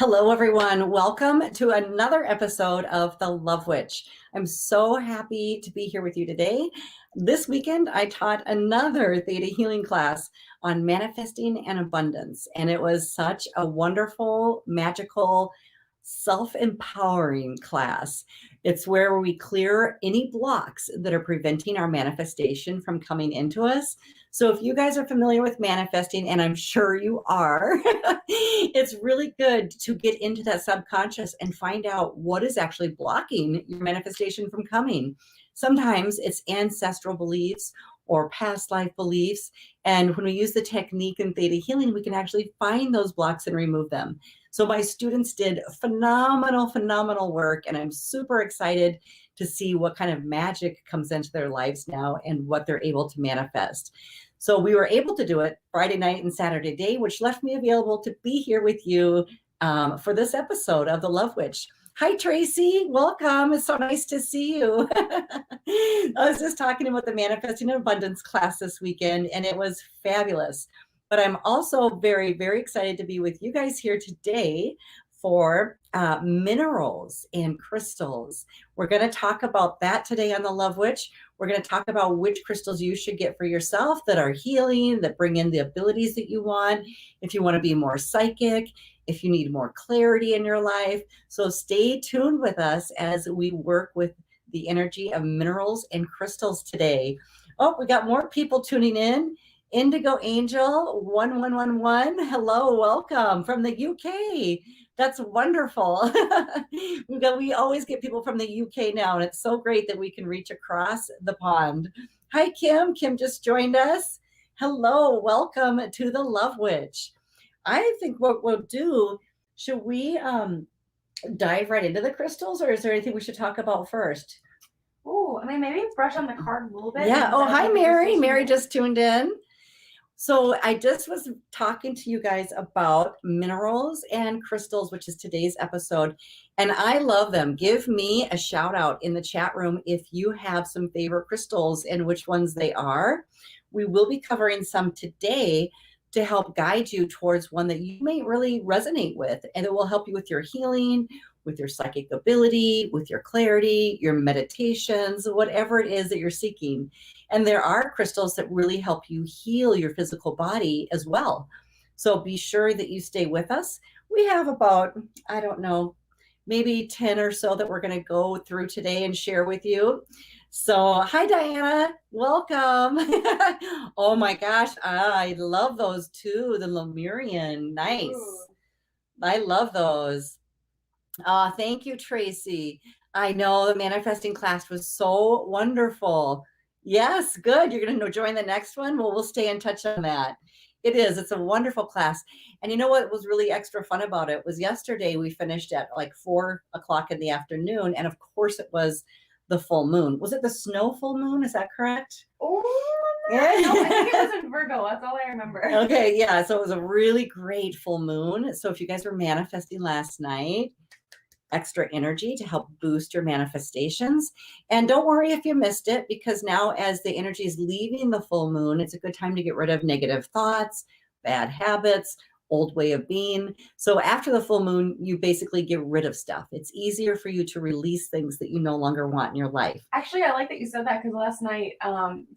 Hello, everyone. Welcome to another episode of The Love Witch. I'm so happy to be here with you today. This weekend, I taught another Theta Healing class on manifesting and abundance, and it was such a wonderful, magical, self-empowering class. It's where we clear any blocks that are preventing our manifestation from coming into us. So if you guys are familiar with manifesting, and I'm sure you are, it's really good to get into that subconscious and find out what is actually blocking your manifestation from coming. Sometimes it's ancestral beliefs or past life beliefs. And when we use the technique in Theta Healing, we can actually find those blocks and remove them. So my students did phenomenal work, and I'm super excited to see what kind of magic comes into their lives now and what they're able to manifest. So we were able to do it Friday night and Saturday day, which left me available to be here with you for this episode of The Love Witch. Hi, Tracy. Welcome. It's so nice to see you. I was just talking about the Manifesting Abundance class this weekend, and it was fabulous. But I'm also very excited to be with you guys here today for minerals and crystals. We're going to talk about that today on The Love Witch. We're going to talk about which crystals you should get for yourself that are healing, that bring in the abilities that you want. If you want to be more psychic, if you need more clarity in your life. So stay tuned with us as we work with the energy of minerals and crystals today. Oh, we got more people tuning in. Indigo Angel 1111. Hello, welcome from the UK. That's wonderful. We always get people from the UK now, and it's so great that we can reach across the pond. Hi, Kim. Kim just joined us. Hello, welcome to the Love Witch. I think what we'll do, should we dive right into the crystals, or is there anything we should talk about first? Oh, I mean, maybe brush on the card a little bit. Yeah. Oh, hi, Mary. Mary just tuned in. So I just was talking to you guys about minerals and crystals, which is today's episode, and I love them. Give me a shout out in the chat room if you have some favorite crystals and which ones they are. We will be covering some today to help guide you towards one that you may really resonate with, and it will help you with your healing, with your psychic ability, with your clarity, your meditations, whatever it is that you're seeking. And there are crystals that really help you heal your physical body as well. So be sure that you stay with us. We have about, I don't know, maybe 10 or so that we're going to go through today and share with you. So hi, Diana. Welcome. Oh my gosh. I love those too. The Lemurian. Nice. Ooh. I love those. Thank you, Tracy. I know the manifesting class was so wonderful. Yes, good. You're going to join the next one? Well, we'll stay in touch on that. It is. It's a wonderful class. And you know what was really extra fun about it was yesterday we finished at like 4 o'clock in the afternoon. And of course it was the full moon. Was it the snow full moon? Is that correct? Oh, yeah. No, I think it was in Virgo. That's all I remember. Okay, yeah. So it was a really great full moon. So if you guys were manifesting last night, extra energy to help boost your manifestations. And don't worry if you missed it, because now as the energy is leaving the full moon, it's a good time to get rid of negative thoughts, bad habits, old way of being. So after the full moon, you basically get rid of stuff. It's easier for you to release things that you no longer want in your life. Actually, I like that you said that, because last night,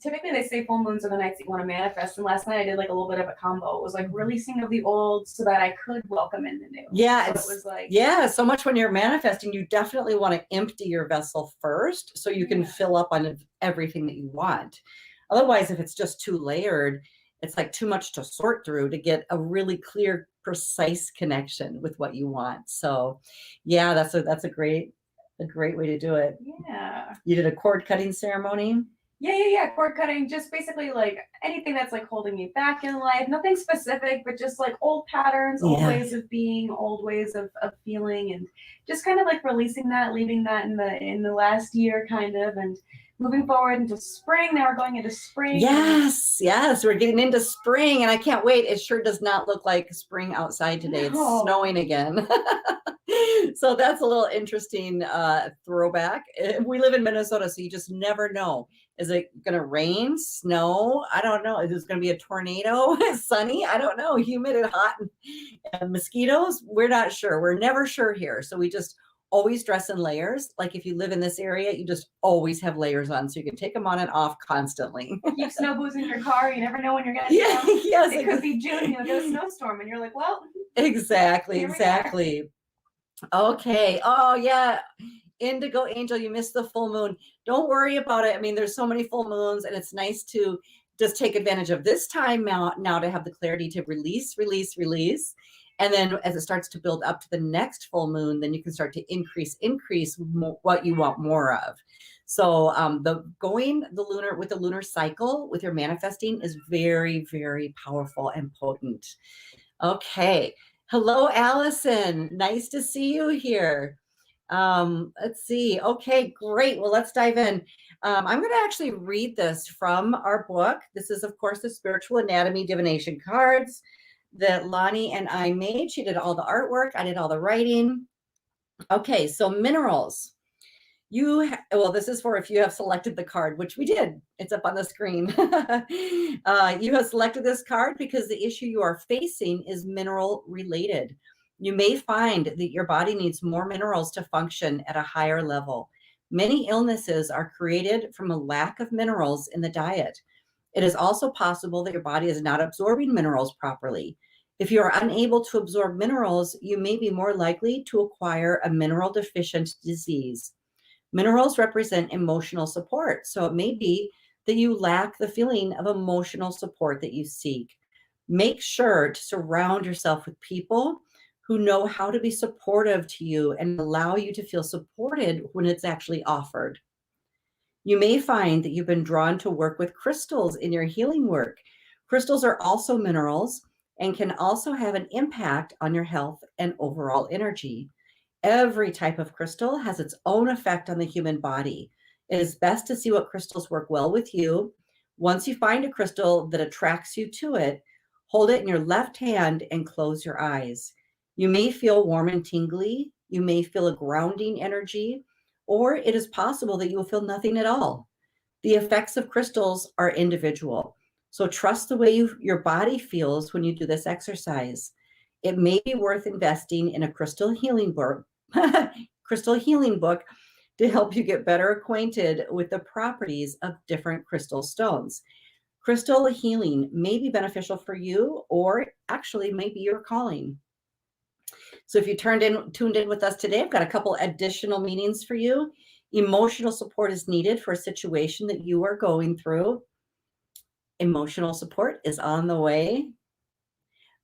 typically they say full moons are the nights that you want to manifest. And last night I did like a little bit of a combo. It was like releasing of the old so that I could welcome in the new. Yeah. So it was like, yeah. So much when you're manifesting, you definitely want to empty your vessel first so you can fill up on everything that you want. Otherwise, if it's just too layered, it's like too much to sort through to get a really clear, precise connection with what you want. So yeah, that's a great way to do it. Yeah. You did a cord cutting ceremony? Yeah. Cord cutting, just basically like anything that's like holding me back in life. Nothing specific, but just like old patterns, old ways of being, old ways of feeling, and just kind of like releasing that, leaving that in the last year kind of, and moving forward into spring. Now we're going into spring. Yes, we're getting into spring, and I can't wait. It sure does not look like spring outside today. It's snowing again. So that's a little interesting throwback. We live in Minnesota, so you just never know. Is it going to rain, snow? I don't know. Is it going to be a tornado? Sunny? I don't know. Humid and hot and mosquitoes? We're not sure. We're never sure here. So we just always dress in layers. Like if you live in this area, you just always have layers on so you can take them on and off constantly. Keep snow boots in your car. You never know when you're going to Yes, it could be June and you'll get a snowstorm and you're like, well. Exactly. Okay. Oh, yeah. Indigo Angel, you missed the full moon. Don't worry about it. I mean, there's so many full moons, and it's nice to just take advantage of this time now to have the clarity to release. And then as it starts to build up to the next full moon, then you can start to increase what you want more of. So the lunar cycle with your manifesting is very, very powerful and potent. Okay. Hello, Allison. Nice to see you here. Let's see. Okay, great. Well, let's dive in. I'm going to actually read this from our book. This is, of course, the Spiritual Anatomy Divination cards that Lonnie and I made. She did all the artwork. I did all the writing. Okay, so minerals. Well, this is for if you have selected the card, which we did. It's up on the screen. You have selected this card because the issue you are facing is mineral related. You may find that your body needs more minerals to function at a higher level. Many illnesses are created from a lack of minerals in the diet. It is also possible that your body is not absorbing minerals properly. If you are unable to absorb minerals, you may be more likely to acquire a mineral deficient disease. Minerals represent emotional support, so it may be that you lack the feeling of emotional support that you seek. Make sure to surround yourself with people who know how to be supportive to you and allow you to feel supported when it's actually offered. You may find that you've been drawn to work with crystals in your healing work. Crystals are also minerals and can also have an impact on your health and overall energy. Every type of crystal has its own effect on the human body. It is best to see what crystals work well with you. Once you find a crystal that attracts you to it, hold it in your left hand and close your eyes. You may feel warm and tingly. You may feel a grounding energy, or it is possible that you will feel nothing at all. The effects of crystals are individual. So trust the way your body feels when you do this exercise. It may be worth investing in a crystal healing book to help you get better acquainted with the properties of different crystal stones. Crystal healing may be beneficial for you, or actually may be your calling. So if you tuned in with us today, I've got a couple additional meanings for you. Emotional support is needed for a situation that you are going through. Emotional support is on the way.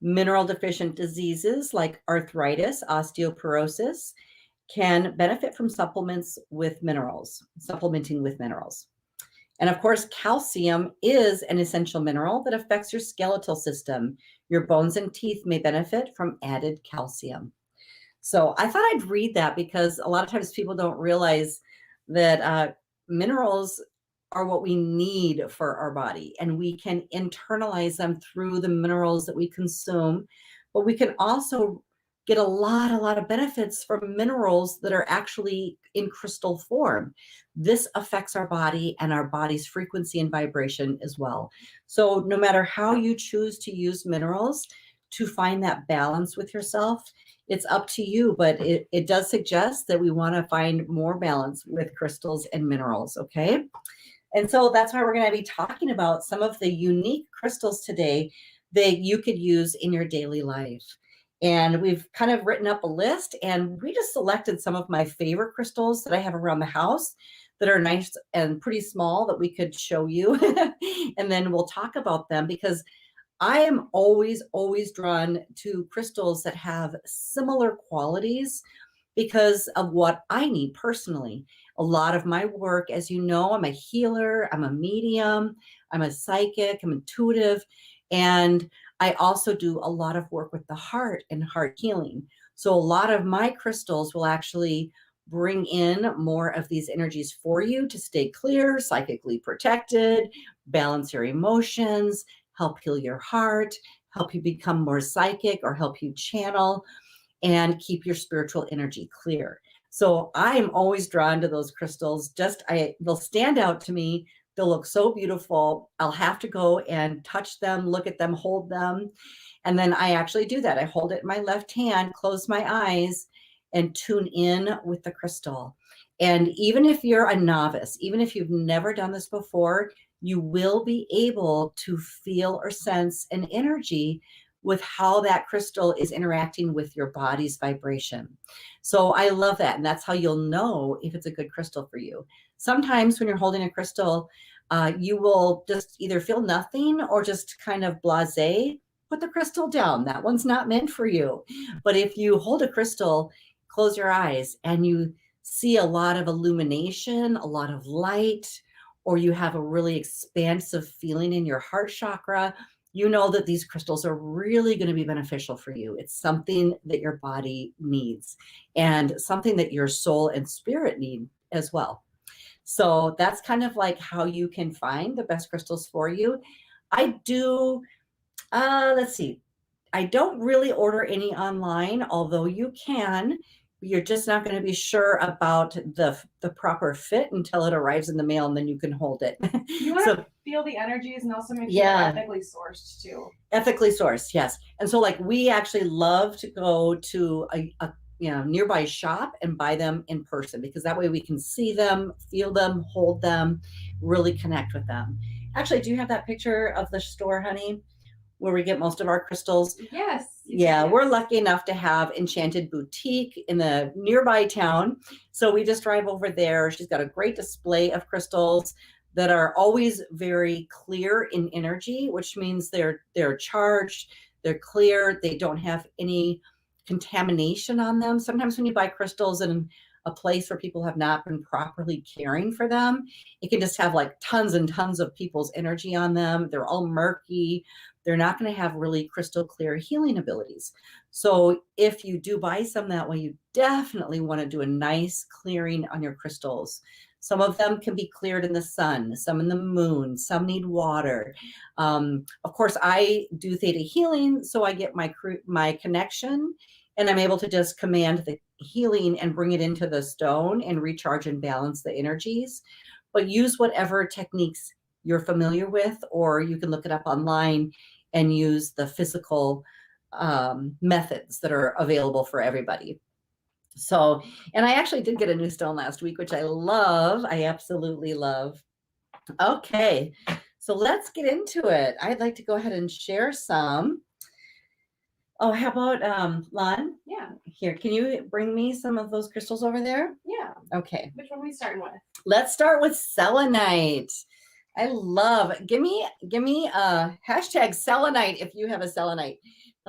Mineral deficient diseases like arthritis, osteoporosis can benefit from supplementing with minerals. And of course, calcium is an essential mineral that affects your skeletal system. Your bones and teeth may benefit from added calcium. So I thought I'd read that because a lot of times people don't realize that minerals are what we need for our body, and we can internalize them through the minerals that we consume, but we can also get a lot of benefits from minerals that are actually in crystal form. This affects our body and our body's frequency and vibration as well. So no matter how you choose to use minerals to find that balance with yourself, it's up to you, but it does suggest that we want to find more balance with crystals and minerals, okay? And so that's why we're going to be talking about some of the unique crystals today that you could use in your daily life. And we've kind of written up a list, and we just selected some of my favorite crystals that I have around the house that are nice and pretty small that we could show you. And then we'll talk about them because I am always drawn to crystals that have similar qualities because of what I need personally. A lot of my work, as you know, I'm a healer, I'm a medium, I'm a psychic, I'm intuitive, and I also do a lot of work with the heart and heart healing. So a lot of my crystals will actually bring in more of these energies for you to stay clear, psychically protected, balance your emotions, help heal your heart, help you become more psychic or help you channel and keep your spiritual energy clear. So I'm always drawn to those crystals. They'll stand out to me They'll look so beautiful. I'll have to go and touch them, look at them, hold them. And then I actually do that. I hold it in my left hand, close my eyes, and tune in with the crystal. And even if you're a novice, even if you've never done this before, you will be able to feel or sense an energy with how that crystal is interacting with your body's vibration. So I love that. And that's how you'll know if it's a good crystal for you. Sometimes when you're holding a crystal, you will just either feel nothing or just kind of blasé. Put the crystal down. That one's not meant for you. But if you hold a crystal, close your eyes, and you see a lot of illumination, a lot of light, or you have a really expansive feeling in your heart chakra, you know that these crystals are really going to be beneficial for you. It's something that your body needs and something that your soul and spirit need as well. So that's kind of like how you can find the best crystals for you. I do, let's see, I don't really order any online, although you can. You're just not going to be sure about the proper fit until it arrives in the mail, and then you can hold it. You want to feel the energies and also make sure they're ethically sourced too. Ethically sourced, yes. And so like we actually love to go to a nearby shop and buy them in person, because that way we can see them, feel them, hold them, really connect with them. Actually, do you have that picture of the store, honey, where we get most of our crystals? Yes. Yeah, we're lucky enough to have Enchanted Boutique in the nearby town. So we just drive over there. She's got a great display of crystals that are always very clear in energy, which means they're charged, they're clear, they don't have any contamination on them. Sometimes when you buy crystals in a place where people have not been properly caring for them, it can just have like tons and tons of people's energy on them. They're all murky. They're not going to have really crystal clear healing abilities. So if you do buy some that way, you definitely want to do a nice clearing on your crystals. Some of them can be cleared in the sun, some in the moon, some need water. Of course, I do theta healing, so I get my connection, and I'm able to just command the healing and bring it into the stone and recharge and balance the energies. But use whatever techniques you're familiar with, or you can look it up online and use the physical methods that are available for everybody. So, and I actually did get a new stone last week, which I love. I absolutely love. Okay, so let's get into it. I'd like to go ahead and share some. Oh, how about Lon? Yeah. Here, can you bring me some of those crystals over there? Yeah. Okay. Which one are we starting with? Let's start with selenite. I love, give me hashtag selenite if you have a selenite.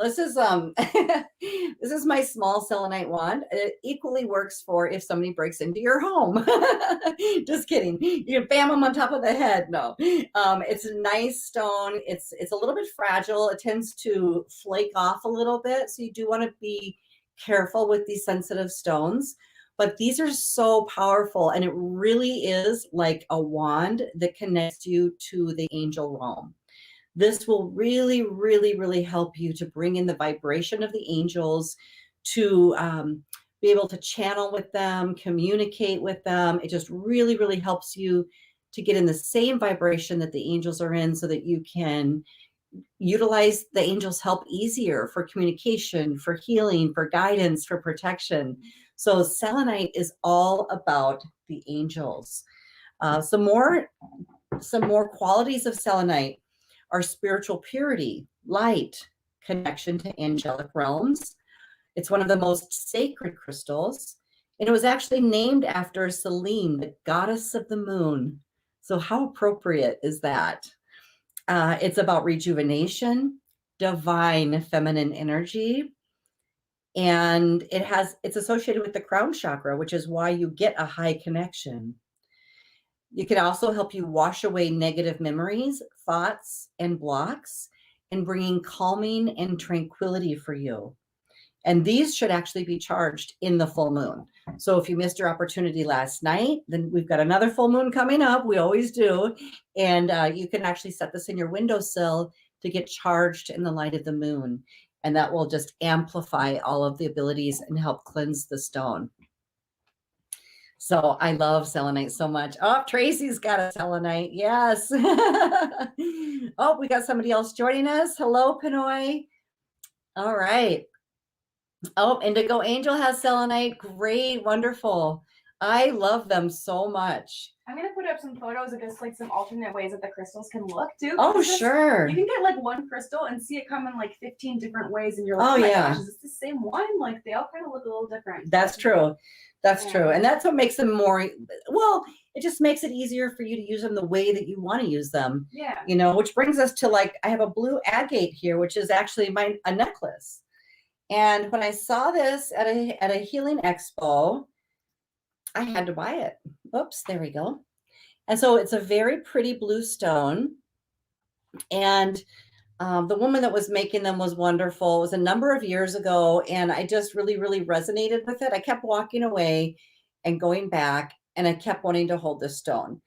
This is this is my small selenite wand. It equally works for if somebody breaks into your home. Just kidding. You can bam them on top of the head. No, it's a nice stone. It's a little bit fragile. It tends to flake off a little bit, so you do want to be careful with these sensitive stones. But these are so powerful, and it really is like a wand that connects you to the angel realm. This will really, really, really help you to bring in the vibration of the angels, to be able to channel with them, communicate with them. It just really, really helps you to get in the same vibration that the angels are in, so that you can utilize the angels' help easier for communication, for healing, for guidance, for protection. So selenite is all about the angels. Some more qualities of selenite are spiritual purity, light, connection to angelic realms. It's one of the most sacred crystals, and it was actually named after Selene, the goddess of the moon. So how appropriate is that? It's about rejuvenation, divine feminine energy, and it's associated with the crown chakra, which is why you get a high connection. It can also help you wash away negative memories, thoughts, and blocks, and bringing calming and tranquility for you. And these should actually be charged in the full moon. So if you missed your opportunity last night, then we've got another full moon coming up. We always do. And you can actually set this in your windowsill to get charged in the light of the moon. And that will just amplify all of the abilities and help cleanse the stone. So I love selenite so much. Oh, Tracy's got a selenite. Yes. Oh, we got somebody else joining us. Hello, Pinoy. All right. Oh, Indigo Angel has selenite. Great. Wonderful. I love them so much. I'm gonna put up some photos of just like some alternate ways that the crystals can look too. Oh, sure. You can get like one crystal and see it come in like 15 different ways, and you're like, Oh, oh my yeah. gosh, is this the same one? Like they all kind of look a little different. That's true. That's true. And that's what makes them more, well, it just makes it easier for you to use them the way that you want to use them. Yeah. You know, which brings us to like, I have a blue agate here, which is actually a necklace. And when I saw this at a healing expo, I had to buy it. Oops, there we go. And so it's a very pretty blue stone. And the woman that was making them was wonderful. It was a number of years ago, and I just really, really resonated with it. I kept walking away and going back, and I kept wanting to hold this stone.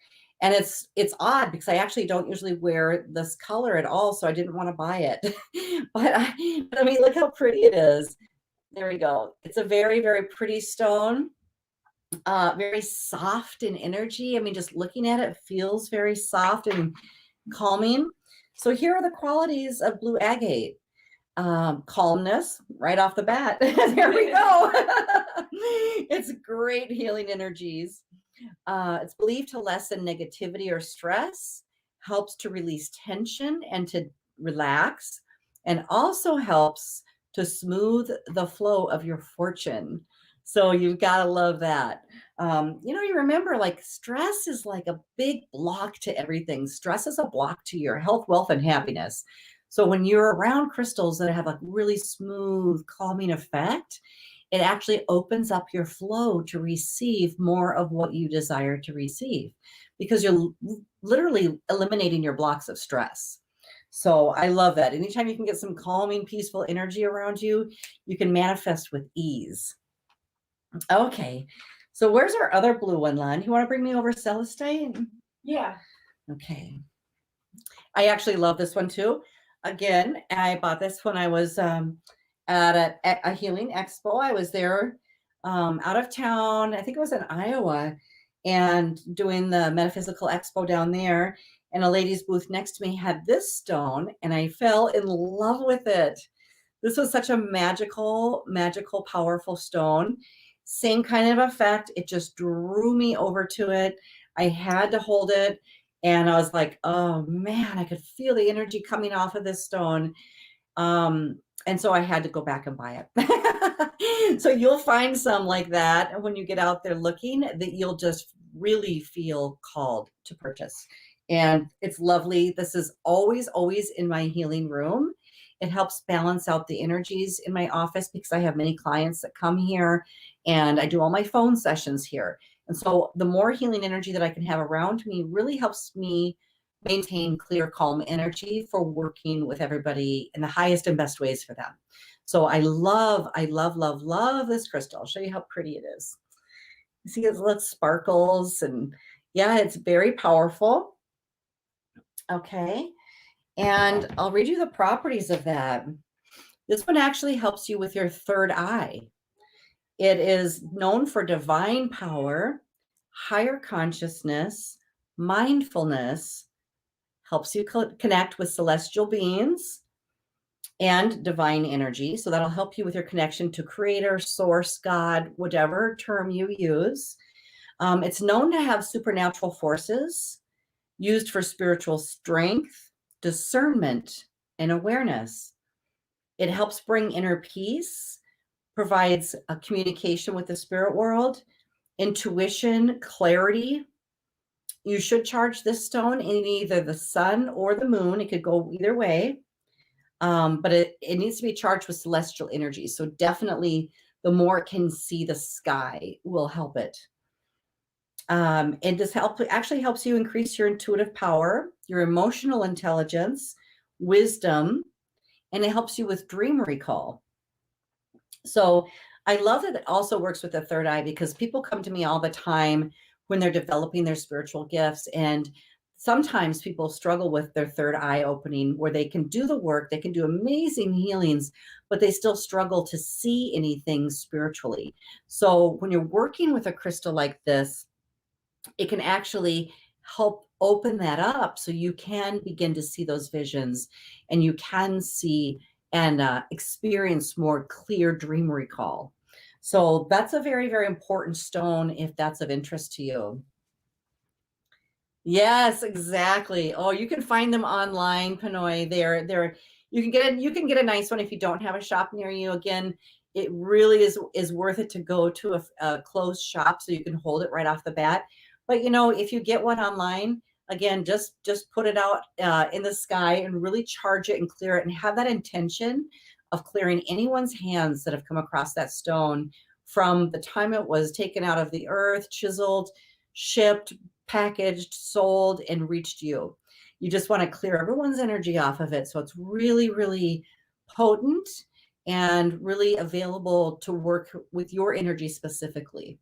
And it's odd because I actually don't usually wear this color at all, so I didn't want to buy it. but I mean, look how pretty it is. There we go. It's a very, very pretty stone. Very soft in energy. I mean, just looking at it feels very soft and calming. So here are the qualities of blue agate. Calmness right off the bat. There we go. It's great healing energies. It's believed to lessen negativity or stress, helps to release tension and to relax, and also helps to smooth the flow of your fortune. So you've got to love that. You remember like stress is like a big block to everything. Stress is a block to your health, wealth, and happiness. So when you're around crystals that have a really smooth, calming effect, it actually opens up your flow to receive more of what you desire to receive because you're literally eliminating your blocks of stress. So I love that. Anytime you can get some calming, peaceful energy around you, you can manifest with ease. Okay. So where's our other blue one, Lon? You want to bring me over Celestine? Yeah. Okay. I actually love this one too. Again, I bought this when I was at a healing expo. I was there out of town. I think it was in Iowa, and doing the metaphysical expo down there. And a lady's booth next to me had this stone, and I fell in love with it. This was such a magical, powerful stone. Same kind of effect. It just drew me over to it. I had to hold it. And I was like, oh man, I could feel the energy coming off of this stone. And so I had to go back and buy it. So you'll find some like that when you get out there looking that you'll just really feel called to purchase. And it's lovely. This is always, always in my healing room. It helps balance out the energies in my office because I have many clients that come here and I do all my phone sessions here. And so the more healing energy that I can have around me really helps me maintain clear, calm energy for working with everybody in the highest and best ways for them. So I love, love this crystal. I'll show you how pretty it is. You see it little sparkles, and yeah, it's very powerful. Okay. And I'll read you the properties of that. This one actually helps you with your third eye. It is known for divine power, higher consciousness, mindfulness, helps you connect with celestial beings and divine energy. So that'll help you with your connection to creator, source, God, whatever term you use. It's known to have supernatural forces used for spiritual strength, discernment, and awareness. It helps bring inner peace, provides a communication with the spirit world, intuition, clarity. You should charge this stone in either the sun or the moon. It could go either way, but it needs to be charged with celestial energy. So definitely the more it can see the sky will help it. This actually helps you increase your intuitive power, your emotional intelligence, wisdom, and it helps you with dream recall. So I love that it also works with the third eye because people come to me all the time when they're developing their spiritual gifts, and sometimes people struggle with their third eye opening, where they can do the work, they can do amazing healings, but they still struggle to see anything spiritually. So when you're working with a crystal like this, it can actually help open that up so you can begin to see those visions, and you can see and experience more clear dream recall. So that's a very, very important stone if that's of interest to you. Yes, exactly. Oh, you can find them online, Pinoy. They're you can get a nice one if you don't have a shop near you. Again, it really is worth it to go to a closed shop so you can hold it right off the bat. But if you get one online, again, just put it out in the sky and really charge it and clear it, and have that intention of clearing anyone's hands that have come across that stone from the time it was taken out of the earth, chiseled, shipped, packaged, sold, and reached you. You just want to clear everyone's energy off of it. So it's really, really potent and really available to work with your energy specifically.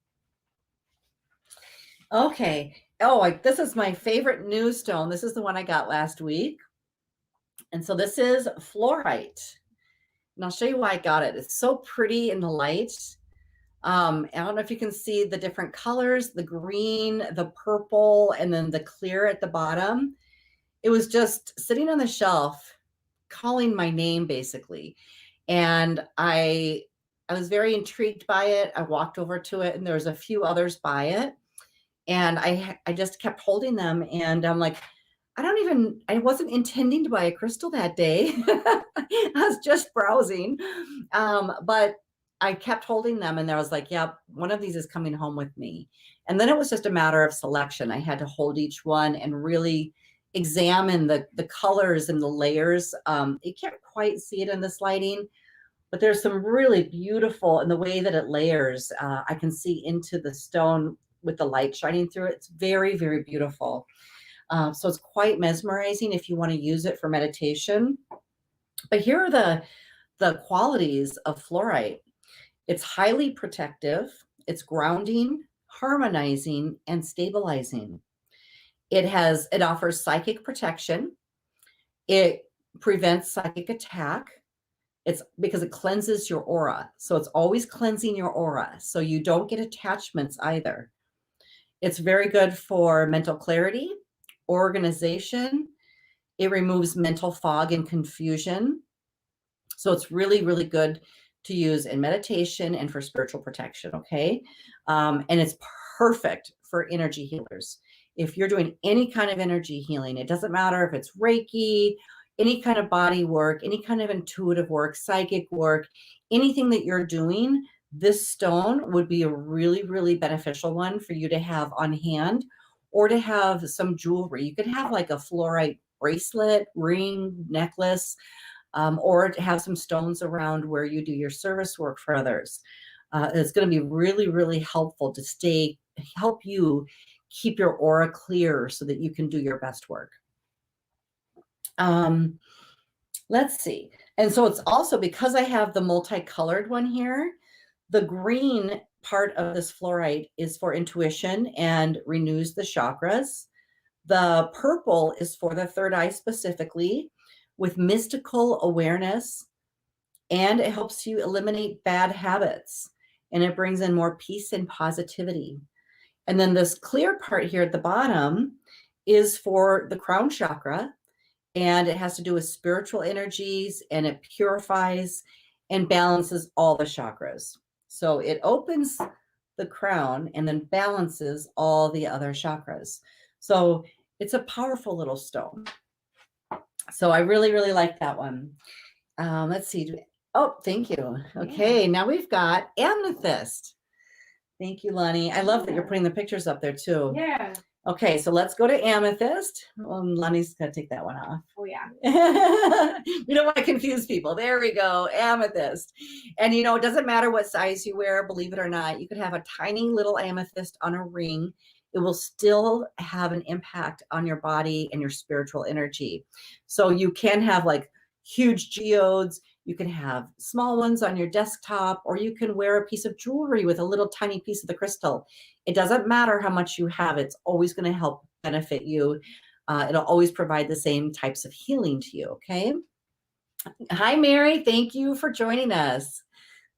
Okay. Oh, this is my favorite new stone. This is the one I got last week. And so this is fluorite. And I'll show you why I got it. It's so pretty in the light. I don't know if you can see the different colors, the green, the purple, and then the clear at the bottom. It was just sitting on the shelf calling my name, basically. And I was very intrigued by it. I walked over to it, and there was a few others by it. And I just kept holding them. And I'm like, I wasn't intending to buy a crystal that day. I was just browsing. But I kept holding them, and I was like, yeah, one of these is coming home with me. And then it was just a matter of selection. I had to hold each one and really examine the colors and the layers. You can't quite see it in this lighting, but there's some really beautiful in the way that it layers. I can see into the stone with the light shining through it. It's very, very beautiful. So it's quite mesmerizing if you want to use it for meditation. But here are the qualities of fluorite. It's highly protective, it's grounding, harmonizing, and stabilizing. It offers psychic protection. It prevents psychic attack. It's because it cleanses your aura. So it's always cleansing your aura, so you don't get attachments either. It's very good for mental clarity, organization. It removes mental fog and confusion. So it's really, really good to use in meditation and for spiritual protection, okay? And it's perfect for energy healers. If you're doing any kind of energy healing, it doesn't matter if it's Reiki, any kind of body work, any kind of intuitive work, psychic work, anything that you're doing, this stone would be a really, really beneficial one for you to have on hand, or to have some jewelry. You could have like a fluorite bracelet, ring, necklace, or to have some stones around where you do your service work for others. It's going to be really, really helpful to help you keep your aura clear so that you can do your best work. Let's see. And so it's also, because I have the multicolored one here, the green part of this fluorite is for intuition and renews the chakras. The purple is for the third eye specifically, with mystical awareness, and it helps you eliminate bad habits, and it brings in more peace and positivity. And then this clear part here at the bottom is for the crown chakra, and it has to do with spiritual energies, and it purifies and balances all the chakras. So it opens the crown and then balances all the other chakras. So it's a powerful little stone. So I really, really like that one. Let's see. Oh, thank you. Okay, now we've got amethyst. Thank you, Lonnie. I love that you're putting the pictures up there too. Yeah. Okay, so let's go to amethyst. Lonnie's got to take that one off. Oh, yeah. We don't want to confuse people. There we go, amethyst. And it doesn't matter what size you wear, believe it or not. You could have a tiny little amethyst on a ring. It will still have an impact on your body and your spiritual energy. So you can have like huge geodes. You can have small ones on your desktop, or you can wear a piece of jewelry with a little tiny piece of the crystal. It doesn't matter how much you have. It's always going to help benefit you. It'll always provide the same types of healing to you, okay? Hi, Mary. Thank you for joining us.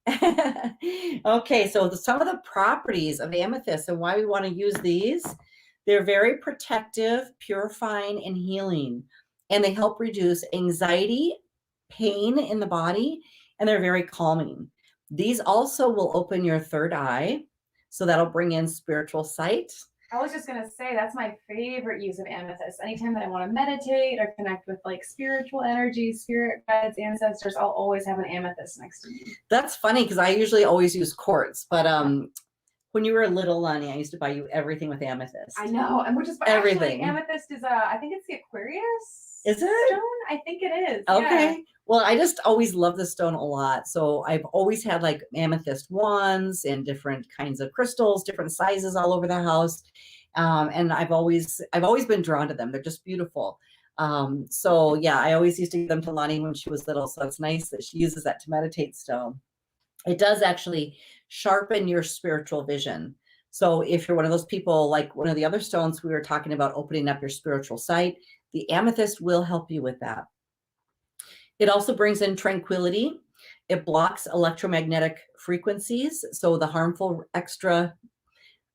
Okay, so some of the properties of amethyst and why we want to use these. They're very protective, purifying, and healing. And they help reduce anxiety, pain in the body, and they're very calming. These also will open your third eye, so that'll bring in spiritual sight. I was just gonna say that's my favorite use of amethyst. Anytime that I want to meditate or connect with like spiritual energy, spirit guides, ancestors, I'll always have an amethyst next to me. That's funny because I usually always use quartz, but when you were little, Lonnie, I used to buy you everything with amethyst. I know, and which is everything. Actually, amethyst is I think it's the Aquarius. Is it? Stone? I think it is. Okay. Yeah. Well, I just always love the stone a lot. So I've always had like amethyst wands and different kinds of crystals, different sizes all over the house. And I've always been drawn to them. They're just beautiful. So yeah, I always used to give them to Lonnie when she was little. So it's nice that she uses that to meditate still. It does actually sharpen your spiritual vision. So if you're one of those people, like one of the other stones we were talking about, opening up your spiritual sight, the amethyst will help you with that. It also brings in tranquility. It blocks electromagnetic frequencies. So the harmful extra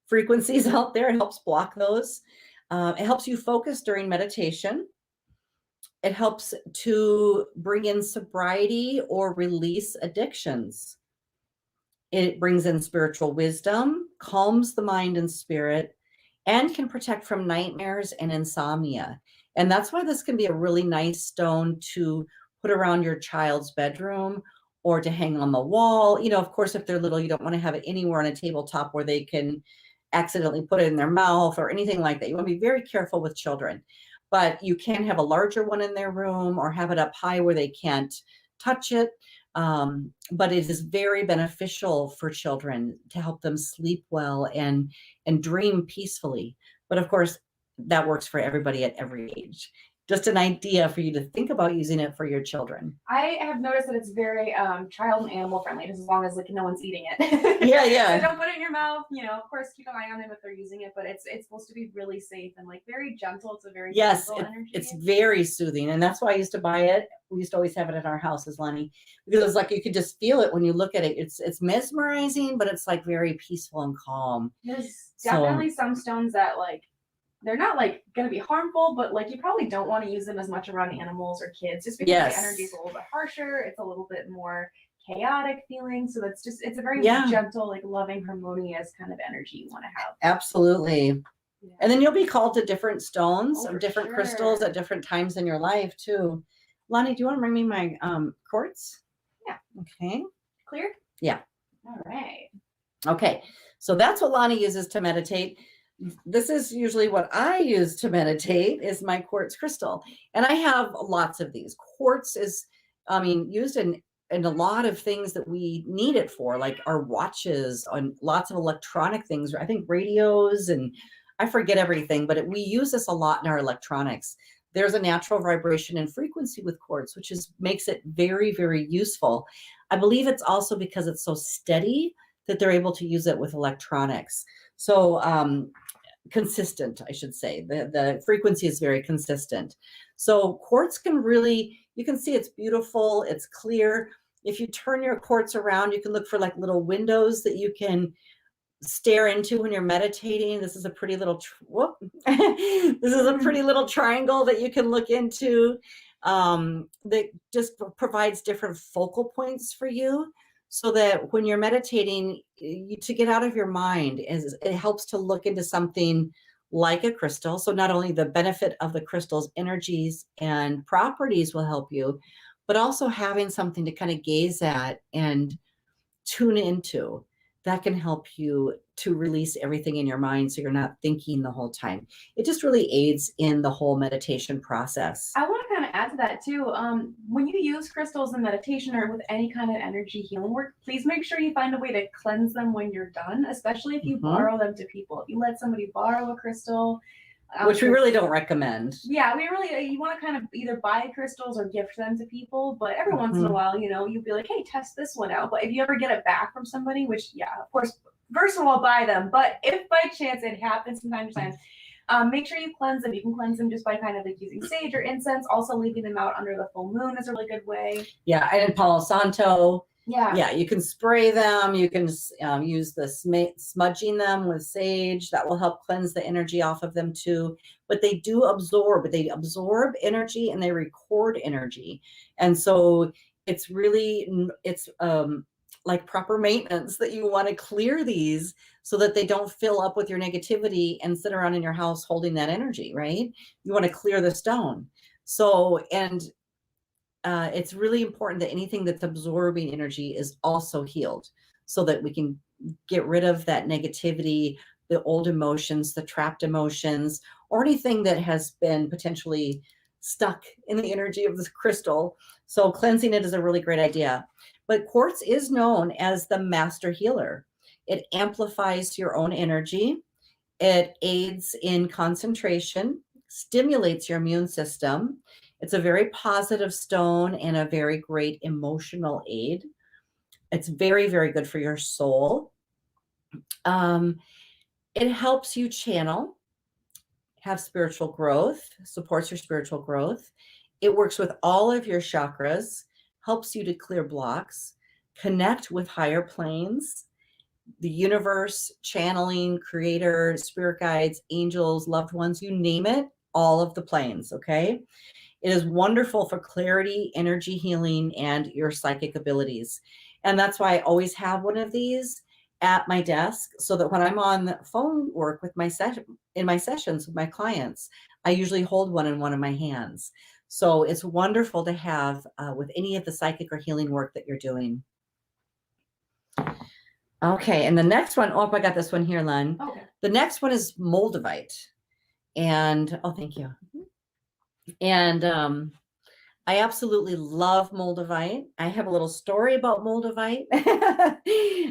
frequencies out there, it helps block those. It helps you focus during meditation. It helps to bring in sobriety or release addictions. It brings in spiritual wisdom, calms the mind and spirit, and can protect from nightmares and insomnia. And that's why this can be a really nice stone to put around your child's bedroom or to hang on the wall. You know, of course, if they're little, you don't want to have it anywhere on a tabletop where they can accidentally put it in their mouth or anything like that. You want to be very careful with children. But you can have a larger one in their room or have it up high where they can't touch it. But it is very beneficial for children to help them sleep well and dream peacefully. But of course, that works for everybody at every age. Just an idea for you to think about using it for your children. I have noticed that it's very child and animal friendly, just as long as like no one's eating it. Yeah. So don't put it in your mouth. You know, of course, keep an eye on them if they're using it, but it's supposed to be really safe and like very gentle. It's a very gentle energy. It's very soothing, and that's why I used to buy it. We used to always have it at our house, as Lonnie, because it's like you could just feel it when you look at it. It's mesmerizing, but it's like very peaceful and calm. There's definitely some stones that like they're not like going to be harmful, but like you probably don't want to use them as much around animals or kids, just because the energy is a little bit harsher. It's a little bit more chaotic feeling. So it's a very gentle, like loving, harmonious kind of energy you want to have. Absolutely. Yeah. And then you'll be called to different stones or different crystals at different times in your life too. Lonnie, do you want to bring me my quartz? Yeah. Okay. Clear? Yeah. All right. Okay. So that's what Lonnie uses to meditate. This is usually what I use to meditate, is my quartz crystal. And I have lots of these. Quartz is, used in a lot of things that we need it for, like our watches and lots of electronic things. I think radios, and I forget everything, but we use this a lot in our electronics. There's a natural vibration and frequency with quartz, which makes it very, very useful. I believe it's also because it's so steady that they're able to use it with electronics. So consistent, I should say. The frequency is very consistent. So quartz can really, you can see it's beautiful, it's clear. If you turn your quartz around, you can look for like little windows that you can stare into when you're meditating. This is a pretty little, this is a pretty little triangle that you can look into that just provides different focal points for you. So that when you're meditating, to get out of your mind, it helps to look into something like a crystal. So not only the benefit of the crystal's energies and properties will help you, but also having something to kind of gaze at and tune into. That can help you to release everything in your mind so you're not thinking the whole time. It just really aids in the whole meditation process. I want to kind of add to that too. When you use crystals in meditation or with any kind of energy healing work, please make sure you find a way to cleanse them when you're done, especially if you borrow them to people. If you let somebody borrow a crystal, which we really don't recommend. Yeah, you want to kind of either buy crystals or gift them to people, but every once in a while, you'll be like, hey, test this one out. But if you ever get it back from somebody, which, yeah, of course, first of all, buy them. But if by chance it happens from time to time, Make sure you cleanse them. You can cleanse them just by kind of like using sage or incense. Also, leaving them out under the full moon is a really good way. Yeah, I did Palo Santo. Yeah. Yeah, you can spray them. You can use the smudging them with sage. That will help cleanse the energy off of them too. But they do absorb. They absorb energy and they record energy. And so it's really, it's like proper maintenance that you want to clear these so that they don't fill up with your negativity and sit around in your house holding that energy, right? You want to clear the stone. So, and it's really important that anything that's absorbing energy is also healed so that we can get rid of that negativity, the old emotions, the trapped emotions, or anything that has been potentially stuck in the energy of this crystal. So cleansing it is a really great idea. But quartz is known as the master healer. It amplifies your own energy. It aids in concentration, stimulates your immune system. It's a very positive stone and a very great emotional aid. It's very, very good for your soul. It helps you channel, have spiritual growth, supports your spiritual growth. It works with all of your chakras, helps you to clear blocks, connect with higher planes, the universe, channeling, creator, spirit guides, angels, loved ones, you name it, all of the planes, okay? It is wonderful for clarity, energy healing, and your psychic abilities. And that's why I always have one of these at my desk so that when I'm on the phone work with my in my sessions with my clients, I usually hold one in one of my hands. So it's wonderful to have with any of the psychic or healing work that you're doing. Okay, and the next one, oh, I got this one here, Len. Okay. The next one is moldavite. And, oh, thank you. And I absolutely love moldavite. I have a little story about moldavite.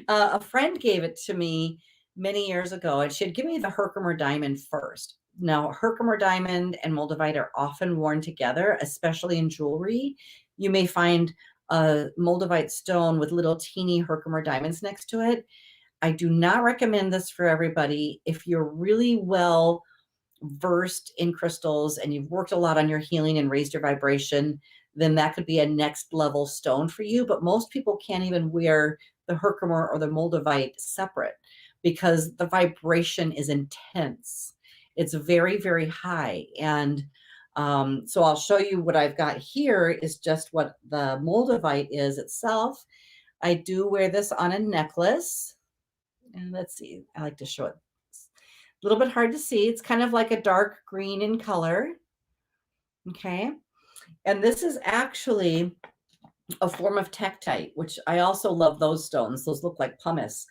A friend gave it to me many years ago, and she had given me the Herkimer diamond first. Now, Herkimer diamond and moldavite are often worn together, especially in jewelry. You may find a moldavite stone with little teeny Herkimer diamonds next to it. I do not recommend this for everybody. If you're really well versed in crystals and you've worked a lot on your healing and raised your vibration, then that could be a next level stone for you. But most people can't even wear the Herkimer or the moldavite separate because the vibration is intense. It's very, very high. And so I'll show you what I've got here is just what the moldavite is itself. I do wear this on a necklace. And let's see, I like to show it. It's a little bit hard to see. It's kind of like a dark green in color. Okay. And this is actually a form of tektite, which I also love those stones. Those look like pumice.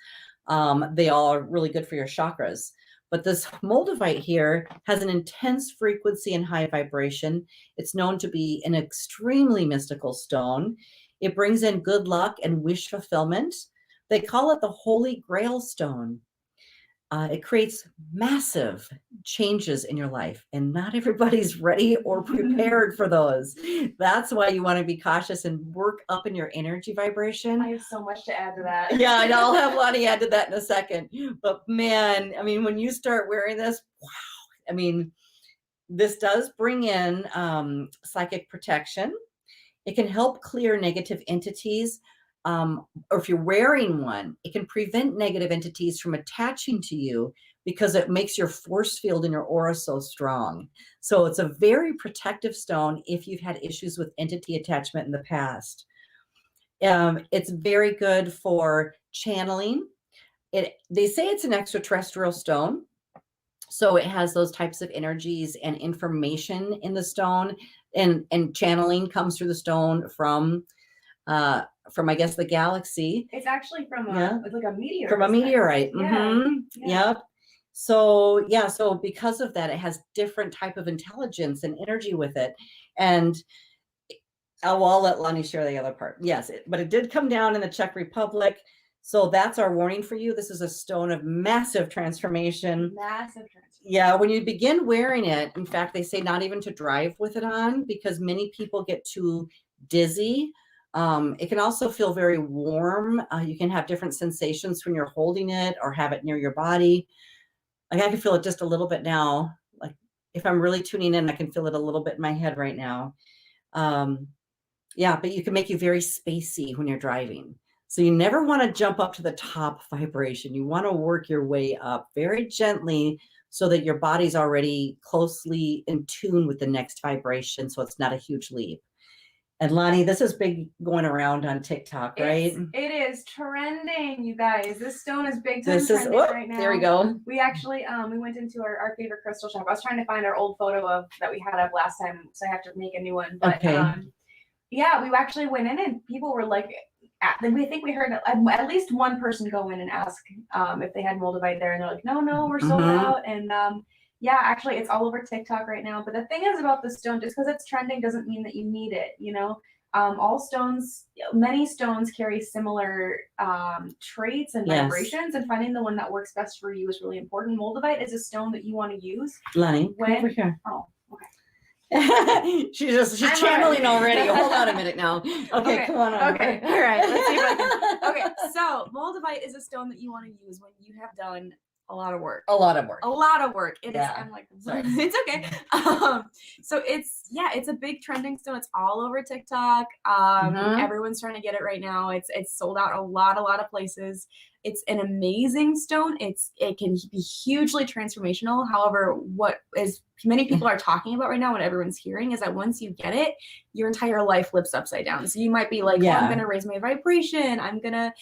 They all are really good for your chakras. But this moldavite here has an intense frequency and high vibration. It's known to be an extremely mystical stone. It brings in good luck and wish fulfillment. They call it the Holy Grail stone. It creates massive changes in your life, and not everybody's ready or prepared for those. That's why you want to be cautious and work up in your energy vibration. I have so much to add to that. Yeah, I know. I'll have Lonnie add to that in a second. But man, I mean, when you start wearing this, wow. I mean, this does bring in psychic protection. It can help clear negative entities. Or if you're wearing one, it can prevent negative entities from attaching to you because it makes your force field in your aura so strong. So it's a very protective stone if you've had issues with entity attachment in the past. It's very good for channeling. They say it's an extraterrestrial stone. So it has those types of energies and information in the stone, and channeling comes through the stone from I guess the galaxy. It's actually from like a meteor. From a meteorite. Yeah. Mm-hmm. Yeah. Yep. So yeah, so because of that, it has different type of intelligence and energy with it. And I'll let Lonnie share the other part. Yes, but it did come down in the Czech Republic. So that's our warning for you. This is a stone of massive transformation. Massive transformation. Yeah, when you begin wearing it, in fact, they say not even to drive with it on because many people get too dizzy. It can also feel very warm. You can have different sensations when you're holding it or have it near your body. Like I can feel it just a little bit now. if I'm really tuning in, I can feel it a little bit in my head right now. Yeah, but you can make you very spacey when you're driving. So you never want to jump up to the top vibration. You want to work your way up very gently so that your body's already closely in tune with the next vibration. So it's not a huge leap. And Lonnie, this is big going around on TikTok, right? It is trending, you guys. This stone is big time This is, trending right now. there we go. We actually, we went into our favorite crystal shop. I was trying to find our old photo that we had of last time, so I have to make a new one. But Okay. yeah, we actually went in and people were like, we think we heard at least one person go in and ask if they had moldavite there, and they're like, no, we're sold out. And yeah, actually, it's all over TikTok right now. But the thing is about the stone, just because it's trending doesn't mean that you need it. You know, all stones, many stones carry similar traits and vibrations, and finding the one that works best for you is really important. Moldavite is a stone that you want to use. Lonnie, come over here. Oh, okay. she's channeling already. Hold on a minute now. Okay, come on over. Okay, all right. Let's see if I can. Okay, so moldavite is a stone that you want to use when you have done a lot of work. A lot of work. It is. I'm like, sorry. It's okay. So it's a big trending stone. It's all over TikTok. Everyone's trying to get it right now. It's sold out a lot of places. It's an amazing stone. It can be hugely transformational. However, what is many people are talking about right now, what everyone's hearing, is that once you get it, your entire life flips upside down. So you might be like, well, I'm gonna raise my vibration. I'm gonna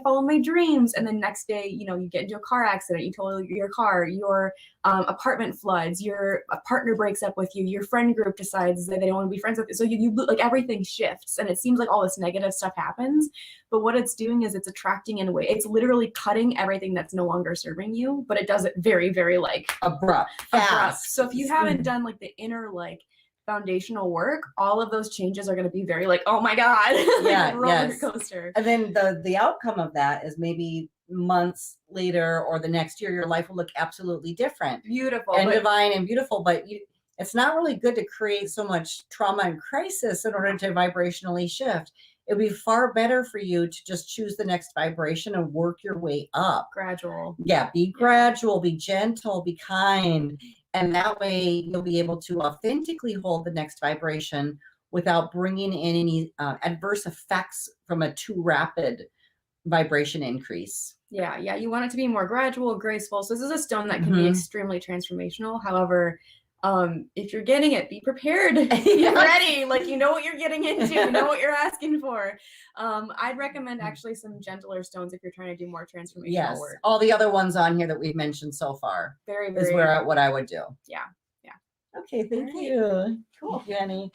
follow my dreams. And then next day, you know, you get into a car accident, you total your car, your apartment floods, your partner breaks up with you, your friend group decides that they don't want to be friends with you. So you like everything shifts, and it seems like all this negative stuff happens. But what it's doing is it's attracting in a way. It's literally cutting everything that's no longer serving you, but it does it very, very like abrupt, fast. So if you haven't done like the inner like foundational work, all of those changes are going to be very like, oh my God, like roller coaster. And then the outcome of that is maybe months later or the next year, your life will look absolutely different, beautiful, and divine and beautiful. But it's not really good to create so much trauma and crisis in order to vibrationally shift. It would be far better for you to just choose the next vibration and work your way up. Gradual. Yeah, be gradual, be gentle, be kind. And that way you'll be able to authentically hold the next vibration without bringing in any adverse effects from a too rapid vibration increase. Yeah. You want it to be more gradual, graceful. So this is a stone that can be extremely transformational. However, if you're getting it, be prepared, be ready, like you know what you're getting into, you know what you're asking for. I'd recommend actually some gentler stones if you're trying to do more transformational work. All the other ones on here that we've mentioned so far is what I would do. Yeah. Okay, thank you. Cool, Jenny.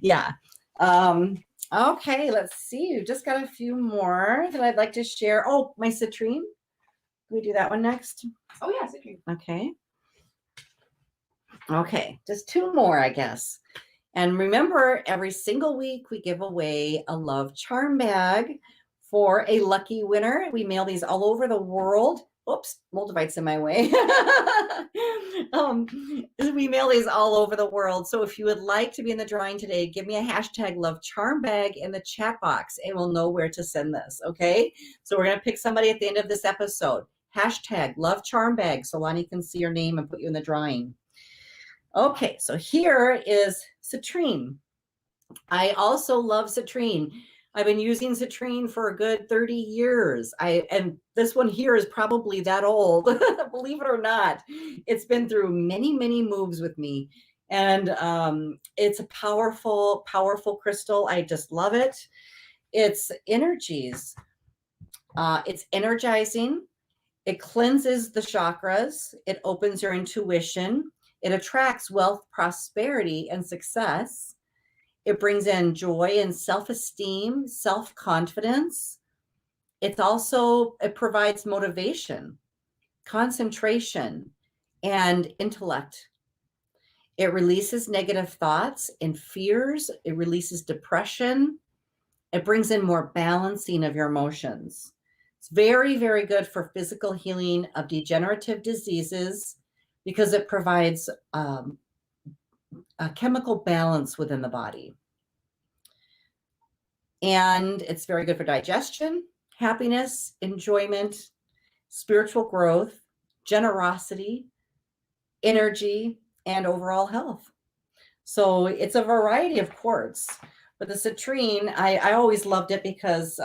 Yeah. Okay, let's see. We've just got a few more that I'd like to share. Oh, my citrine. Can we do that one next? Oh yeah, citrine. Okay, just two more, I guess. And remember, every single week we give away a love charm bag for a lucky winner. We mail these all over the world. Oops, moldavite's in my way. We mail these all over the world. So if you would like to be in the drawing today, give me a hashtag love charm bag in the chat box and we'll know where to send this. Okay, so we're going to pick somebody at the end of this episode. Hashtag love charm bag so Lonnie can see your name and put you in the drawing. Okay, so here is citrine. I also love citrine. I've been using citrine for a good 30 years. And this one here is probably that old, believe it or not. It's been through many, many moves with me. And it's a powerful, powerful crystal. I just love it. It's energies. It's energizing. It cleanses the chakras. It opens your intuition. It attracts wealth, prosperity, and success. It brings in joy and self-esteem, self-confidence. It provides motivation, concentration, and intellect. It releases negative thoughts and fears. It releases depression. It brings in more balancing of your emotions. It's very, very good for physical healing of degenerative diseases because it provides a chemical balance within the body. And it's very good for digestion, happiness, enjoyment, spiritual growth, generosity, energy, and overall health. So it's a variety of quartz. But the citrine, I always loved it because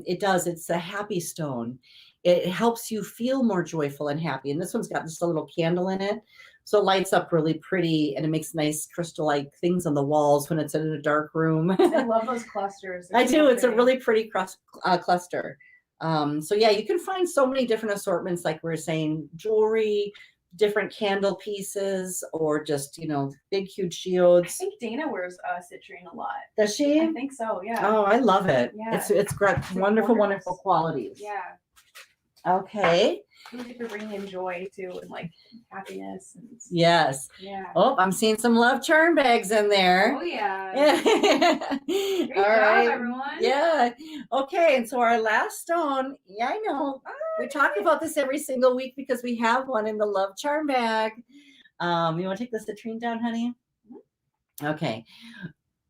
it's a happy stone. It helps you feel more joyful and happy. And this one's got just a little candle in it. So it lights up really pretty and it makes nice crystal-like things on the walls when it's in a dark room. I love those clusters. I do. It's a really pretty cluster. So yeah, you can find so many different assortments, like we were saying, jewelry, different candle pieces, or just, big, huge I geodes. think Dana wears citrine a lot. Does she? I think so, yeah. Oh, I love it. Yeah. It's got wonderful, wonderful qualities. Yeah. Okay. Really for bringing in joy too, and like happiness. And, yes. Yeah. Oh, I'm seeing some love charm bags in there. Oh yeah. Great job, everyone. Yeah. Okay. And so our last stone. Yeah, I know. We talk about this every single week because we have one in the love charm bag. You want to take the citrine down, honey? Okay.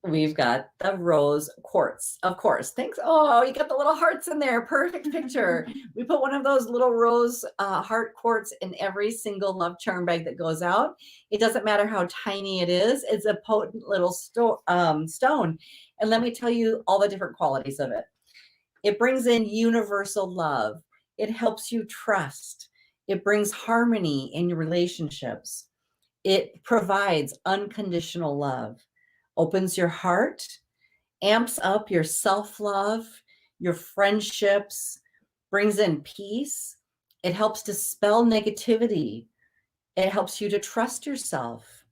We've got the rose quartz, of course. Thanks. Oh, you got the little hearts in there. Perfect picture. We put one of those little rose heart quartz in every single love charm bag that goes out. It doesn't matter how tiny it is. It's a potent little stone. And let me tell you all the different qualities of it. It brings in universal love. It helps you trust. It brings harmony in your relationships. It provides unconditional love. Opens your heart, amps up your self-love, your friendships, brings in peace. It helps dispel negativity. It helps you to trust yourself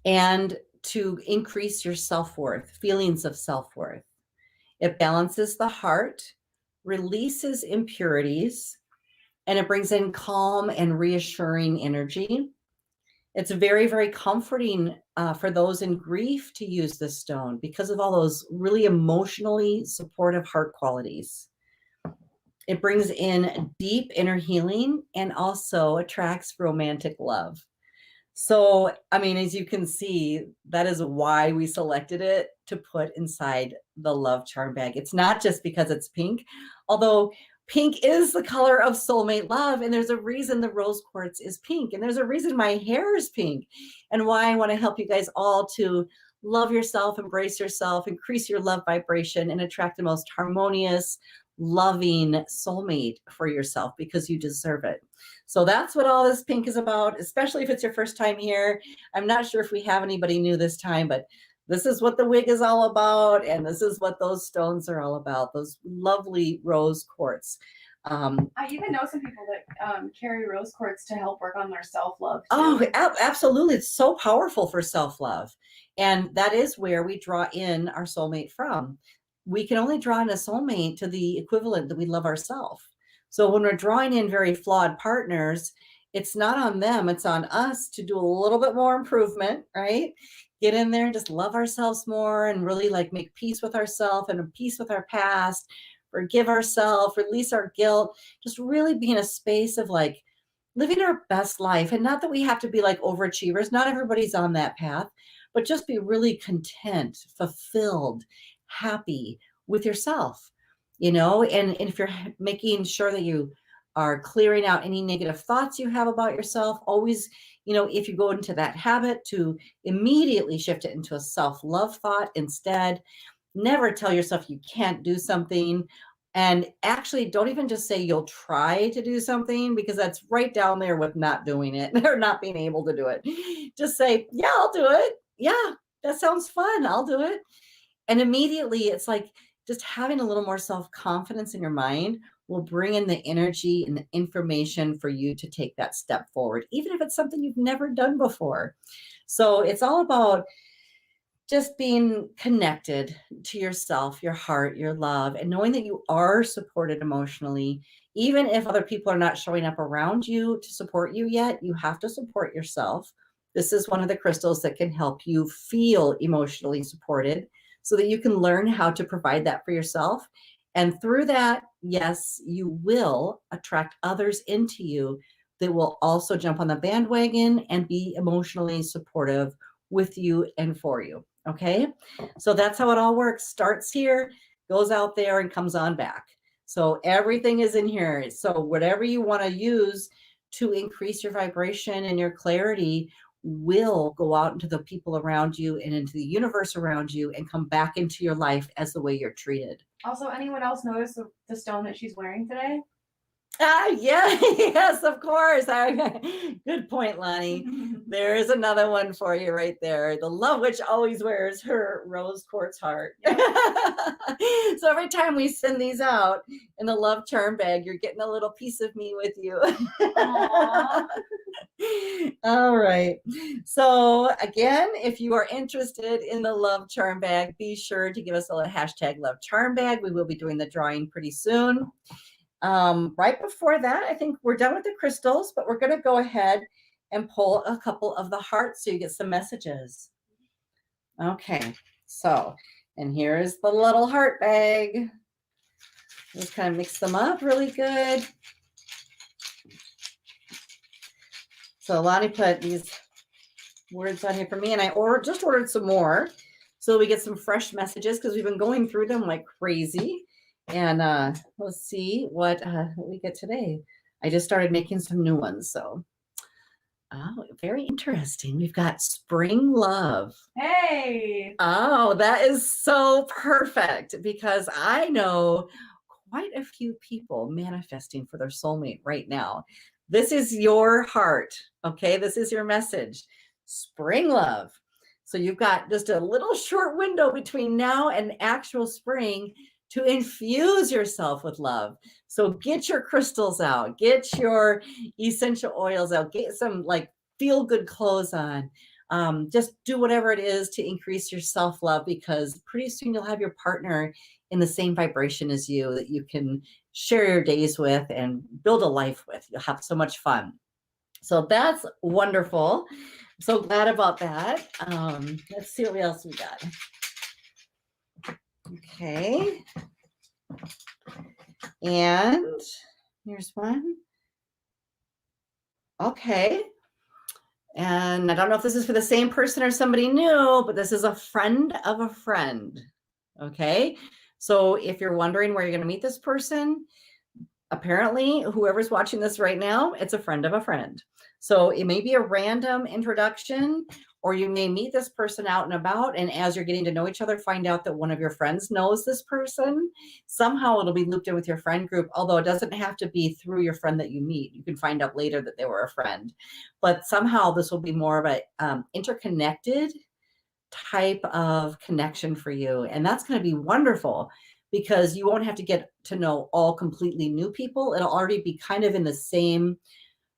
and to increase your self-worth, feelings of self-worth. It balances the heart, releases impurities, and it brings in calm and reassuring energy. It's very, very comforting for those in grief to use this stone because of all those really emotionally supportive heart qualities. It brings in deep inner healing and also attracts romantic love. So, I mean, as you can see, that is why we selected it to put inside the love charm bag. It's not just because it's pink, although pink is the color of soulmate love. And there's a reason the rose quartz is pink. And there's a reason my hair is pink, and why I want to help you guys all to love yourself, embrace yourself, increase your love vibration, and attract the most harmonious, loving soulmate for yourself, because you deserve it. So that's what all this pink is about, especially if it's your first time here. I'm not sure if we have anybody new this time, but this is what the wig is all about. And this is what those stones are all about, those lovely rose quartz. I even know some people that carry rose quartz to help work on their self-love too. Oh, absolutely. It's so powerful for self-love. And that is where we draw in our soulmate from. We can only draw in a soulmate to the equivalent that we love ourselves. So when we're drawing in very flawed partners, it's not on them, it's on us to do a little bit more improvement, right? Get in there and just love ourselves more and really like make peace with ourselves and peace with our past, forgive ourselves, release our guilt, just really be in a space of like living our best life. And not that we have to be like overachievers, not everybody's on that path, but just be really content, fulfilled, happy with yourself. And if you're making sure that you are clearing out any negative thoughts you have about yourself, always, if you go into that habit, to immediately shift it into a self-love thought instead. Never tell yourself you can't do something. And actually, don't even just say you'll try to do something, because that's right down there with not doing it or not being able to do it. Just say, yeah, I'll do it. Yeah, that sounds fun. I'll do it. And immediately it's like just having a little more self-confidence in your mind will bring in the energy and the information for you to take that step forward, even if it's something you've never done before. So it's all about just being connected to yourself, your heart, your love, and knowing that you are supported emotionally. Even if other people are not showing up around you to support you yet, you have to support yourself. This is one of the crystals that can help you feel emotionally supported, so that you can learn how to provide that for yourself. And through that, yes, you will attract others into you that will also jump on the bandwagon and be emotionally supportive with you and for you. Okay. So that's how it all works. Starts here, goes out there, and comes on back. So everything is in here. So whatever you want to use to increase your vibration and your clarity, will go out into the people around you and into the universe around you and come back into your life as the way you're treated. Also, anyone else notice the stone that she's wearing today? Yeah, yes, of course. Good point, Lonnie. There is another one for you right there. The Love Witch always wears her rose quartz heart. So every time we send these out in the love charm bag, you're getting a little piece of me with you. All right. So again, if you are interested in the love charm bag, be sure to give us a hashtag love charm bag. We will be doing the drawing pretty soon. Right before that, I think we're done with the crystals, but we're going to go ahead and pull a couple of the hearts so you get some messages. Okay, so, and here's the little heart bag. Just kind of mix them up really good. So Lonnie put these words on here for me, and I just ordered some more so we get some fresh messages because we've been going through them like crazy. And let's see what we get today. I just started making some new ones, so very interesting. We've got spring love. Hey! Oh, that is so perfect because I know quite a few people manifesting for their soulmate right now. This is your heart, okay? This is your message. Spring love. So you've got just a little short window between now and actual spring to infuse yourself with love. So get your crystals out, get your essential oils out, get some like feel good clothes on. Just do whatever it is to increase your self-love because pretty soon you'll have your partner in the same vibration as you that you can share your days with and build a life with. You'll have so much fun. So that's wonderful. I'm so glad about that. Let's see what else we got. Okay. And here's one. Okay. And I don't know if this is for the same person or somebody new, but this is a friend of a friend. Okay. So if you're wondering where you're going to meet this person, apparently whoever's watching this right now, it's a friend of a friend. So it may be a random introduction, or you may meet this person out and about. And as you're getting to know each other, find out that one of your friends knows this person. Somehow it'll be looped in with your friend group, although it doesn't have to be through your friend that you meet. You can find out later that they were a friend. But somehow this will be more of a interconnected type of connection for you. And that's going to be wonderful because you won't have to get to know all completely new people. It'll already be kind of in the same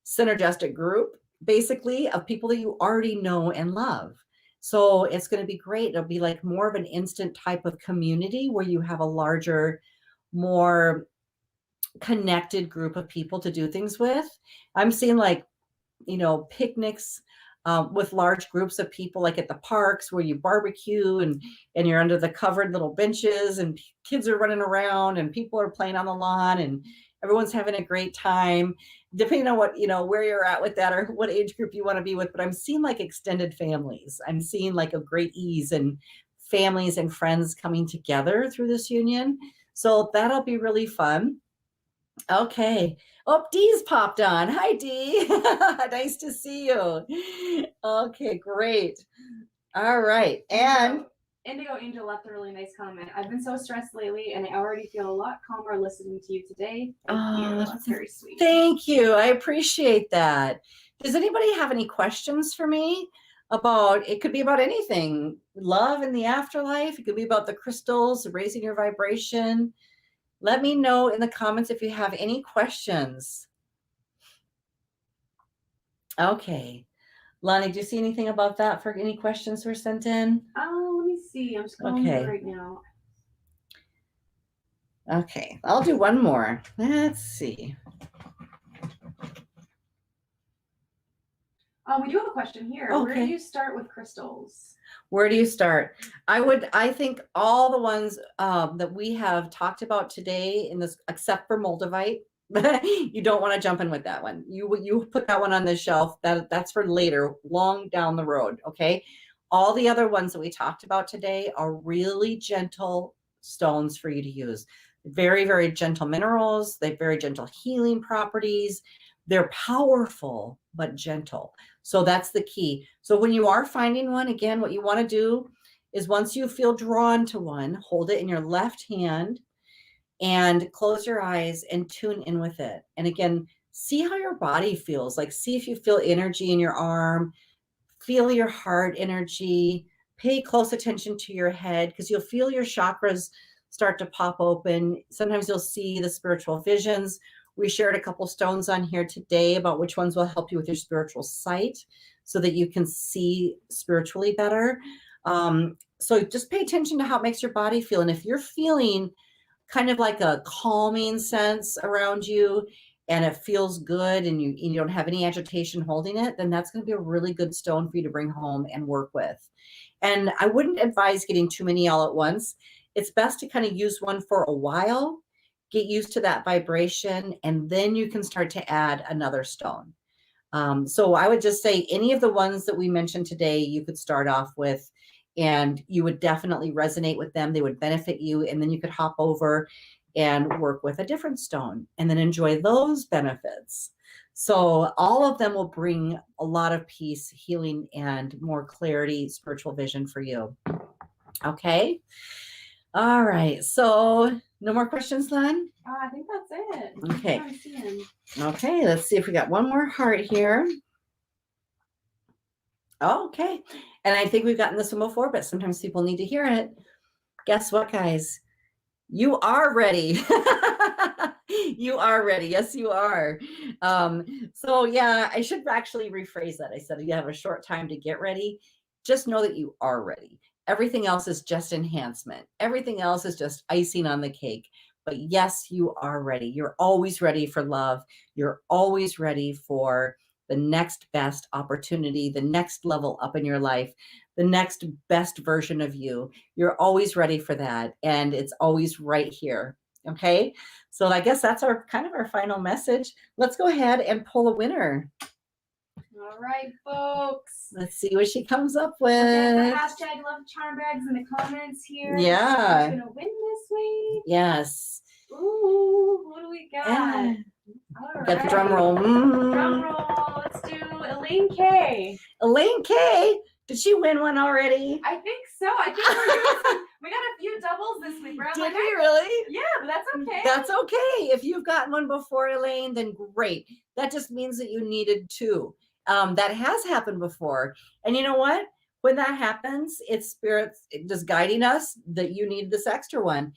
synergistic group, basically, of people that you already know and love. So it's going to be great. It'll be like more of an instant type of community where you have a larger, more connected group of people to do things with. I'm seeing like, picnics with large groups of people, like at the parks where you barbecue and you're under the covered little benches and kids are running around and people are playing on the lawn and everyone's having a great time, depending on what, where you're at with that or what age group you want to be with. But I'm seeing like extended families. I'm seeing like a great ease and families and friends coming together through this union. So that'll be really fun. Okay. Oh, Dee's popped on. Hi, Dee. Nice to see you. Okay, great. All right. And Indigo Angel left a really nice comment. I've been so stressed lately, and I already feel a lot calmer listening to you today. Thank you. That's very sweet. Thank you. I appreciate that. Does anybody have any questions for me about, it could be about anything, love in the afterlife. It could be about the crystals, raising your vibration. Let me know in the comments if you have any questions. Okay. Lonnie, do you see anything about that for any questions were sent in? Oh, let me see. I'm just going through right now. Okay. I'll do one more. Let's see. We do have a question here. Okay. Where do you start with crystals? Where do you start? I think all the ones that we have talked about today in this, except for Moldavite, you don't want to jump in with that one. You put that one on the shelf. That's for later, long down the road. Okay. All the other ones that we talked about today are really gentle stones for you to use. Very, very gentle minerals. They have very gentle healing properties. They're powerful, but gentle. So that's the key. So when you are finding one, again, what you want to do is once you feel drawn to one, hold it in your left hand and close your eyes and tune in with it. And again, see how your body feels. Like, see if you feel energy in your arm, feel your heart energy, pay close attention to your head because you'll feel your chakras start to pop open. Sometimes you'll see the spiritual visions. We shared a couple stones on here today about which ones will help you with your spiritual sight so that you can see spiritually better. So just pay attention to how it makes your body feel. And if you're feeling kind of like a calming sense around you and it feels good and you don't have any agitation holding it, then that's going to be a really good stone for you to bring home and work with. And I wouldn't advise getting too many all at once. It's best to kind of use one for a while, get used to that vibration, and then you can start to add another stone. So I would just say any of the ones that we mentioned today, you could start off with, and you would definitely resonate with them. They would benefit you. And then you could hop over and work with a different stone and then enjoy those benefits. So all of them will bring a lot of peace, healing, and more clarity, spiritual vision for you. Okay. All right. So no more questions, Len? I think that's it. Okay. I'm seeing. Okay. Let's see if we got one more heart here. Okay. And I think we've gotten this one before, but sometimes people need to hear it. Guess what, guys? You are ready. You are ready. Yes, you are. So yeah, I should actually rephrase that. I said you have a short time to get ready. Just know that you are ready. Everything else is just enhancement. Everything else is just icing on the cake. But yes, you are ready. You're always ready for love. You're always ready for the next best opportunity, the next level up in your life, the next best version of you. You're always ready for that. And it's always right here. Okay. So I guess that's our kind of our final message. Let's go ahead and pull a winner. All right, folks. Let's see what she comes up Look at with. the hashtag love charm bags in the comments here. Yeah. Who's gonna win this week? Yes. Ooh, who do we got? Yeah. All Got the right. drum roll. Drum roll. Let's do Elaine K. Elaine K. Did she win one already? I think so. I think we got a few doubles this week. Did we really? Yeah, but that's okay. That's okay. If you've gotten one before, Elaine, then great. That just means that you needed two. That has happened before. And you know what? When that happens, it's spirits just guiding us that you need this extra one.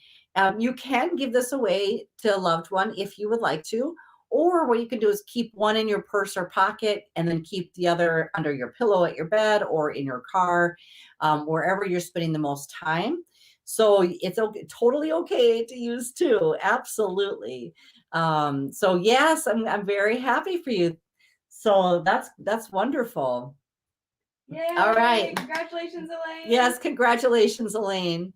You can give this away to a loved one if you would like to. Or what you can do is keep one in your purse or pocket and then keep the other under your pillow at your bed or in your car, wherever you're spending the most time. So it's okay, totally okay to use two. Absolutely. So yes, I'm very happy for you. So that's wonderful. Yay. All right. Congratulations, Elaine. Yes, congratulations, Elaine.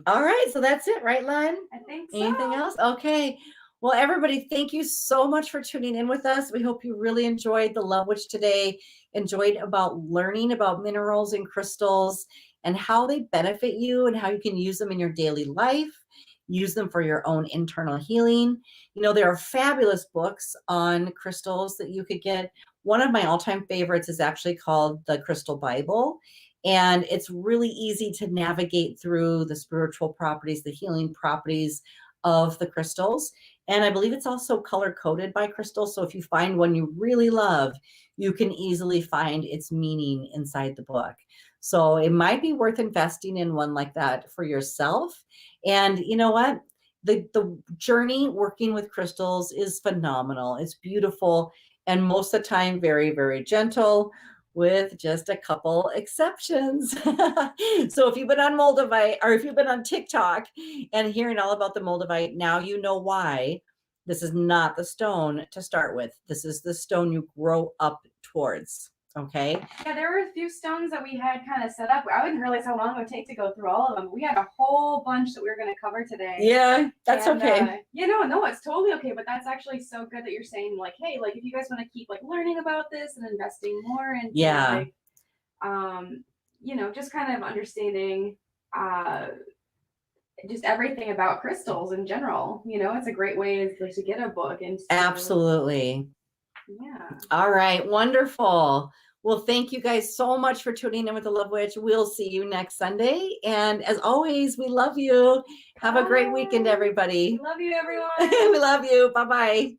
All right, so that's it, right, Len? I think so. Anything else? Okay. Well, everybody, thank you so much for tuning in with us. We hope you really enjoyed the Love Witch today, enjoyed about learning about minerals and crystals and how they benefit you and how you can use them in your daily life, use them for your own internal healing. You know, there are fabulous books on crystals that you could get. One of my all-time favorites is actually called The Crystal Bible. And it's really easy to navigate through the spiritual properties, the healing properties of the crystals. And I believe it's also color coded by crystals. So if you find one you really love, you can easily find its meaning inside the book. So it might be worth investing in one like that for yourself. And you know what? The journey working with crystals is phenomenal. It's beautiful. And most of the time, very, very gentle, with just a couple exceptions. So if you've been on Moldavite or if you've been on TikTok and hearing all about the Moldavite, now you know why this is not the stone to start with. This is the stone you grow up towards. Okay. Yeah, there were a few stones that we had kind of set up. I didn't realize how long it would take to go through all of them. We had a whole bunch that we were going to cover today. Yeah, that's okay. No, it's totally okay. But that's actually so good that you're saying, like, hey, like if you guys want to keep like learning about this and investing more and like, just kind of understanding just everything about crystals in general. It's a great way to get a book and absolutely. Yeah. All right. Wonderful. Well, thank you guys so much for tuning in with the Love Witch. We'll see you next Sunday. And as always, we love you. Have a great weekend, everybody. Love you, everyone. We love you. Bye-bye.